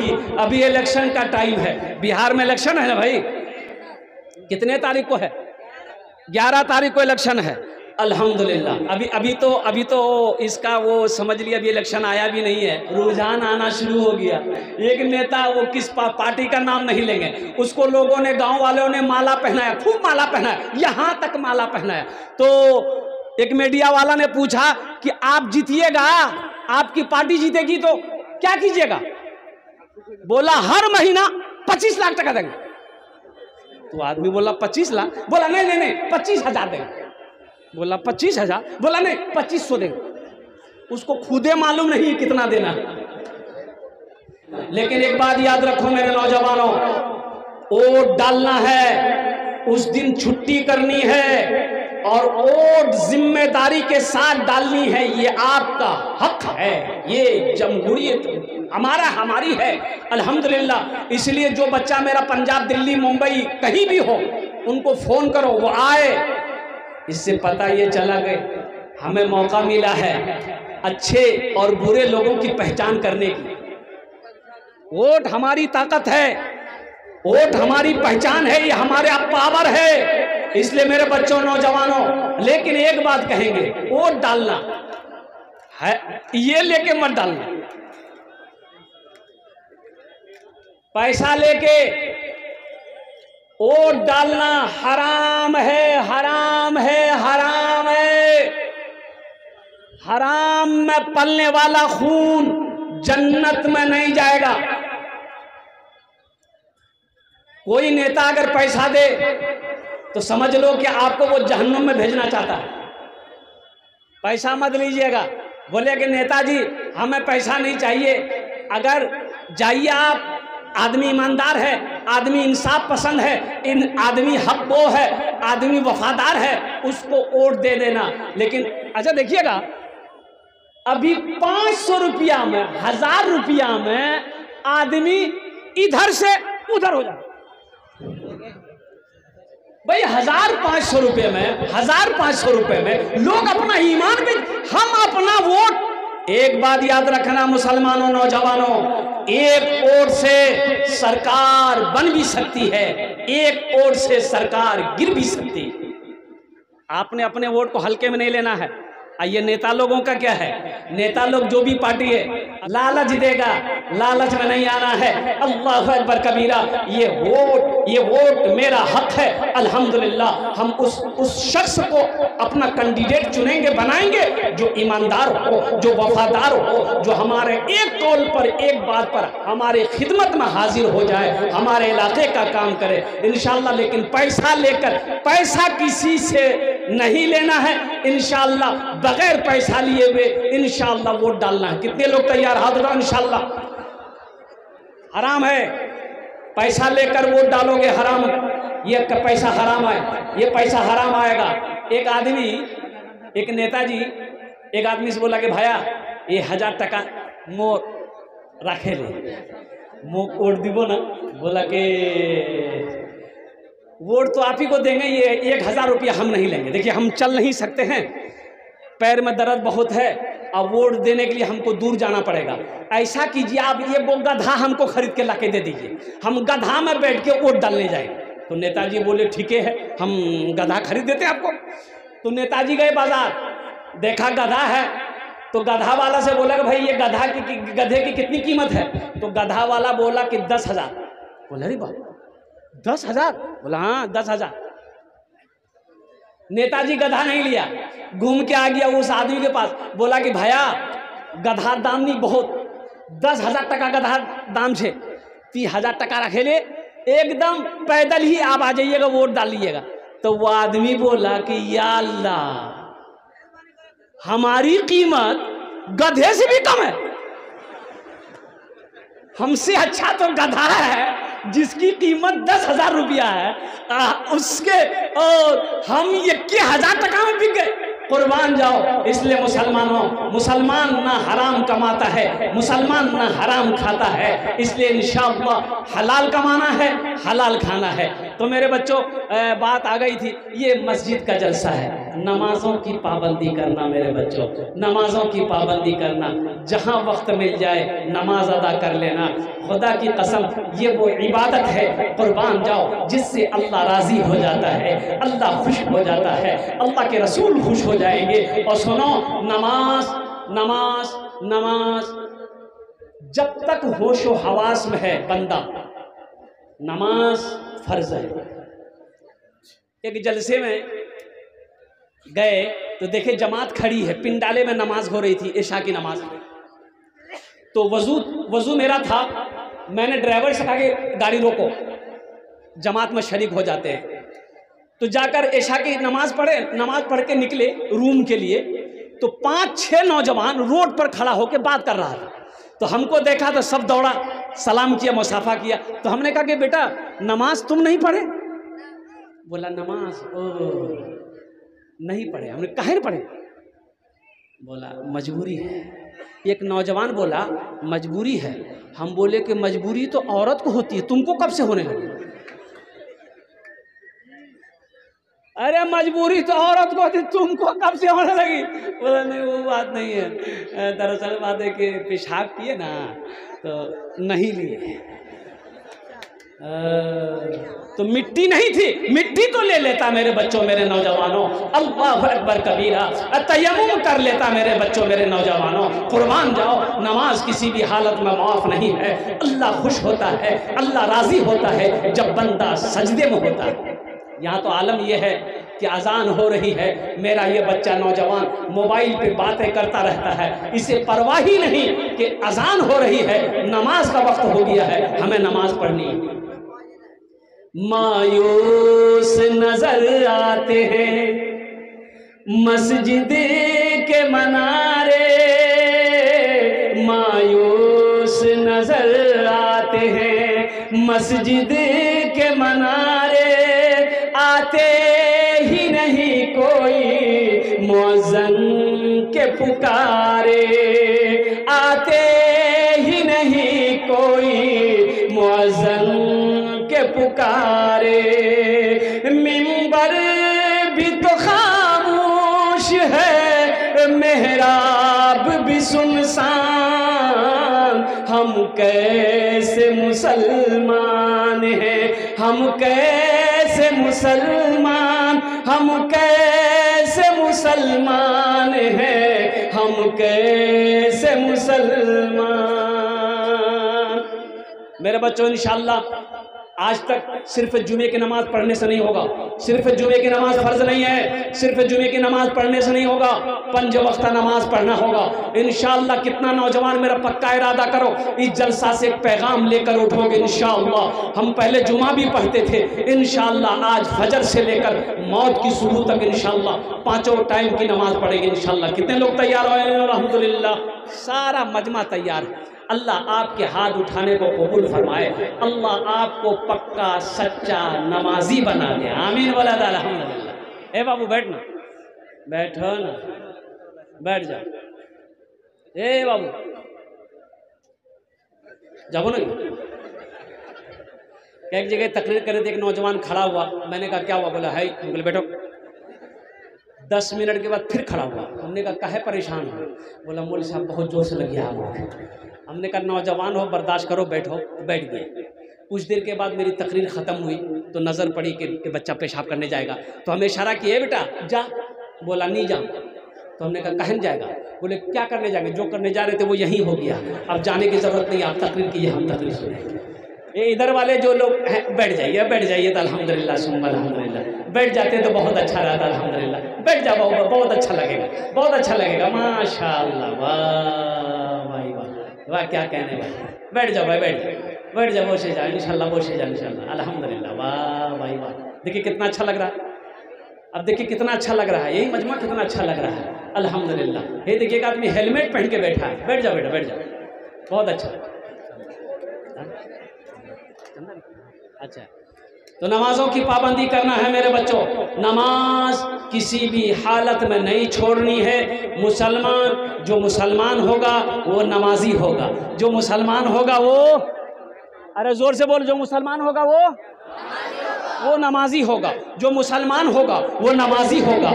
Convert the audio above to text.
होगी। अभी इलेक्शन का टाइम है, बिहार में इलेक्शन है ना भाई, कितने तारीख को है? 11 तारीख को इलेक्शन है। अल्हम्दुलिल्लाह अभी तो इसका वो समझ लिया, अभी इलेक्शन आया भी नहीं है, रुझान आना शुरू हो गया। एक नेता, वो किस पार्टी का नाम नहीं लेंगे, उसको लोगों ने, गांव वालों ने माला पहनाया, खूब माला पहनाया, यहाँ तक माला पहनाया। तो एक मीडिया वाला ने पूछा कि आप जीतिएगा, आपकी पार्टी जीतेगी तो क्या कीजिएगा? बोला हर महीना 25 लाख टका देंगे। तो आदमी बोला 25 लाख? बोला नहीं 25,000 देंगे। बोला 25,000? बोला नहीं 2500 देंगे। उसको खुदे मालूम नहीं कितना देना। लेकिन एक बात याद रखो मेरे नौजवानों, वोट डालना है, उस दिन छुट्टी करनी है और वोट जिम्मेदारी के साथ डालनी है। ये आपका हक है, ये जमहूरियत हमारी है अल्हम्दुलिल्लाह। इसलिए जो बच्चा मेरा पंजाब, दिल्ली, मुंबई कहीं भी हो, उनको फोन करो, वो आए। इससे पता ये चला गए हमें मौका मिला है अच्छे और बुरे लोगों की पहचान करने की। वोट हमारी ताकत है, वोट हमारी पहचान है, ये हमारे पावर है। इसलिए मेरे बच्चों, नौजवानों, लेकिन एक बात कहेंगे, वोट डालना है, ये लेके मत डालना। पैसा लेके वोट डालना हराम है, हराम है, हराम है। हराम में पलने वाला खून जन्नत में नहीं जाएगा। कोई नेता अगर पैसा दे तो समझ लो कि आपको वो जहन्नुम में भेजना चाहता है। पैसा मत लीजिएगा। बोले कि नेताजी हमें पैसा नहीं चाहिए, अगर जाइए आप, आदमी ईमानदार है, आदमी इंसाफ पसंद है, इन आदमी हक़ है, आदमी वफादार है, उसको वोट दे देना। लेकिन अच्छा देखिएगा, अभी 500 रुपया में, 1000 रुपया में आदमी इधर से उधर हो जाए। भाई 1500 रुपये में, 1500 रुपये में लोग अपना ईमान भी, हम अपना वोट। एक बात याद रखना मुसलमानों, नौजवानों, एक वोट से सरकार बन भी सकती है, एक वोट से सरकार गिर भी सकती है। आपने अपने वोट को हल्के में नहीं लेना है। ये नेता लोगों का क्या है, नेता लोग जो भी पार्टी है लालच देगा, लालच में नहीं आना है। अल्लाह अकबर कबीरा। ये वोट मेरा हक है अल्हम्दुलिल्लाह। हम उस शख्स को अपना कैंडिडेट चुनेंगे, बनाएंगे जो ईमानदार हो, जो वफादार हो, जो हमारे एक कौल पर, एक बात पर हमारे खिदमत में हाजिर हो जाए, हमारे इलाके का काम करे इंशाअल्लाह। लेकिन पैसा लेकर, पैसा किसी से नहीं लेना है इंशाअल्लाह, बगैर पैसा लिए हुए इंशाअल्लाह वोट डालना है। कितने लोग तैयार? हाथ उठाओ। इंशाअल्लाह हराम है, पैसा लेकर वोट डालोगे हराम, ये पैसा हराम है, ये पैसा हराम आएगा। एक आदमी, एक नेताजी एक आदमी से बोला कि भैया ये 1000 टका मोर रखे ले, मो वोट दीबो ना। बोला कि वोट तो आप ही को देंगे, ये 1000 रुपया हम नहीं लेंगे। देखिए हम चल नहीं सकते हैं, पैर में दर्द बहुत है, और वोट देने के लिए हमको दूर जाना पड़ेगा। ऐसा कीजिए आप, ये वो गधा हमको खरीद के लाके दे दीजिए, हम गधा में बैठ के वोट डालने जाएंगे। तो नेताजी बोले ठीक है, हम गधा खरीद देते हैं आपको। तो नेताजी गए बाजार, देखा गधा है, तो गधा वाला से बोला कि भाई ये गधे की कितनी कीमत है? तो गधा वाला बोला कि 10,000। बोला अरे बाप, 10,000? बोला हाँ 10,000। नेताजी गधा नहीं लिया, घूम के आ गया उस आदमी के पास, बोला कि भैया गधा दाम नहीं बहुत, 10,000 टका गधा दाम छे, 30,000 टका रखे ले, एकदम पैदल ही आप आ जाइएगा, वोट डाल लीजिएगा। तो वो आदमी बोला कि या अल्लाह, हमारी कीमत गधे से भी कम है, हमसे अच्छा तो गधा है जिसकी कीमत 10,000 रुपया है, उसके, और हम 21,000 टका में बिक गए। कुर्बान जाओ। इसलिए मुसलमानों, मुसलमान ना हराम कमाता है, मुसलमान ना हराम खाता है। इसलिए इंशाअल्लाह हलाल कमाना है, हलाल खाना है। तो मेरे बच्चों, बात आ गई थी, ये मस्जिद का जलसा है। नमाजों की पाबंदी करना मेरे बच्चों, नमाजों की पाबंदी करना। जहाँ वक्त मिल जाए नमाज अदा कर लेना। खुदा की कसम ये वो इबादत है, कुर्बान जाओ, जिससे अल्लाह राज़ी हो जाता है, अल्लाह खुश हो जाता है, अल्लाह के रसूल खुश हो जाएंगे। और सुनो, नमाज नमाज नमाज जब तक होशो हवास में है बंदा, नमाज फर्ज है। एक जलसे में गए तो देखे जमात खड़ी है, पिंडाले में नमाज हो रही थी, इशा की नमाज। तो वजू मेरा था, मैंने ड्राइवर से कहा कि गाड़ी रोको, जमात में शरीक हो जाते हैं। तो जाकर इशा की नमाज पढ़े, नमाज पढ़ के निकले रूम के लिए, तो 5-6 नौजवान रोड पर खड़ा होकर बात कर रहा था। तो हमको देखा तो सब दौड़ा, सलाम किया, मुसाफा किया। तो हमने कहा कि बेटा नमाज तुम नहीं पढ़े? बोला नमाज नहीं पढ़े। हमने काहे नहीं पढ़े? बोला मजबूरी है। एक नौजवान बोला मजबूरी है। हम बोले कि मजबूरी तो औरत को होती है, तुमको कब से होने लगी? अरे मजबूरी तो औरत को होती, तुमको कब से होने लगी? बोला नहीं वो बात नहीं है, दरअसल बात है कि पेशाब किए ना तो नहीं लिए। तो मिट्टी नहीं थी, मिट्टी तो ले लेता मेरे बच्चों, मेरे नौजवानों। अल्लाह अकबर कबीरा, तयम्मुम कर लेता मेरे बच्चों, मेरे नौजवानों। कुर्बान जाओ, नमाज किसी भी हालत में माफ़ नहीं है। अल्लाह खुश होता है, अल्लाह राज़ी होता है जब बंदा सजदे में होता है। यहाँ तो आलम यह है कि अजान हो रही है, मेरा ये बच्चा नौजवान मोबाइल पे बातें करता रहता है, इसे परवाह ही नहीं कि अजान हो रही है, नमाज का वक्त हो गया है, हमें नमाज पढ़नी है। मायूस नजर आते हैं मस्जिद के मनारे, मायूस नजर आते हैं मस्जिद के मनारे, आते ही नहीं कोई मुअज्जिन के पुकारे, आते ही नहीं कोई मुअज्जिन के पुकारे। मिंबर भी तो खामोश है, मेहराब भी सुनसान, हम कैसे मुसलमान हैं, हम कैसे मुसलमान, हम कैसे मुसलमान हैं, हम कैसे मुसलमान। मेरे बच्चों इंशाअल्लाह आज तक सिर्फ जुमे की नमाज पढ़ने से नहीं होगा, सिर्फ जुमे की नमाज फर्ज नहीं है, सिर्फ जुमे की नमाज पढ़ने से नहीं होगा, 5 वक्त नमाज पढ़ना होगा इंशाअल्लाह। कितना नौजवान मेरा पक्का इरादा करो, इस जलसा से एक पैगाम लेकर उठोगे इंशाअल्लाह। हम पहले जुमा भी पढ़ते थे, इंशाअल्लाह आज फजर से लेकर मौत की सुबह तक इंशाअल्लाह 5 टाइम की नमाज पढ़ेंगे इंशाअल्लाह। कितने लोग तैयार हो? अल्हम्दुलिल्लाह, सारा मजमा तैयार है। अल्लाह आपके हाथ उठाने को कबूल फरमाए, अल्लाह आपको पक्का सच्चा नमाजी बना दे, आमीन वाला अल्हम्दुलिल्लाह। ए बाबू बैठना, बैठो ना, बैठ जाओ। ए बाबू जाओ ना। एक जगह तकरीर करे थे, एक नौजवान खड़ा हुआ, मैंने कहा क्या हुआ? बोला है। बोले बैठो। 10 मिनट के बाद फिर खड़ा हुआ, हमने कहा काहे परेशान हो? बोला मौलवी साहब बहुत जोर से लगी आग। हमने कहा नौजवान हो, बर्दाश्त करो, बैठो। बैठ गए। कुछ देर के बाद मेरी तकरीर ख़त्म हुई तो नज़र पड़ी कि बच्चा पेशाब करने जाएगा, तो हमें इशारा किए बेटा जा। बोला नहीं जा। तो हमने कहा कहन जाएगा? बोले क्या करने जाएंगे, जो करने जा रहे थे वो यहीं हो गया, अब जाने की ज़रूरत नहीं, आप तकरीर कीजिए, हम तकरीर सुनेंगे। ये इधर वाले जो लोग हैं बैठ जाइए, बैठ जाइए तो अल्हम्दुलिल्लाह सुम्मा अल्हम्दुलिल्लाह, बैठ जाते तो बहुत अच्छा रहता अल्हम्दुलिल्लाह। बैठ जाओ, बहुत अच्छा लगेगा, बहुत अच्छा लगेगा, माशाअल्लाह, वाह भाई वाह वाह, क्या कहने भाई। बैठ जाओ भाई, बैठ जाओ, बैठ जाओ, बोशे जाओ इंशाल्लाह, बोशे जाओ इंशाल्लाह, अल्हम्दुलिल्लाह, वाह भाई वाह। देखिए कितना अच्छा लग रहा है, अब देखिए कितना अच्छा लग रहा है, यही मजमा कितना अच्छा लग रहा है अल्हम्दुलिल्लाह। ये देखिए एक आदमी हेलमेट पहन के बैठा है, बैठ जाओ बेटा, बैठ जाओ, बहुत अच्छा। अच्छा, तो नमाजों की पाबंदी करना है मेरे बच्चों, नमाज किसी भी हालत में नहीं छोड़नी है। मुसलमान, जो मुसलमान होगा वो नमाजी होगा, जो मुसलमान होगा वो, अरे जोर से बोल, जो मुसलमान होगा वो नमाजी होगा, जो मुसलमान होगा वो नमाजी होगा।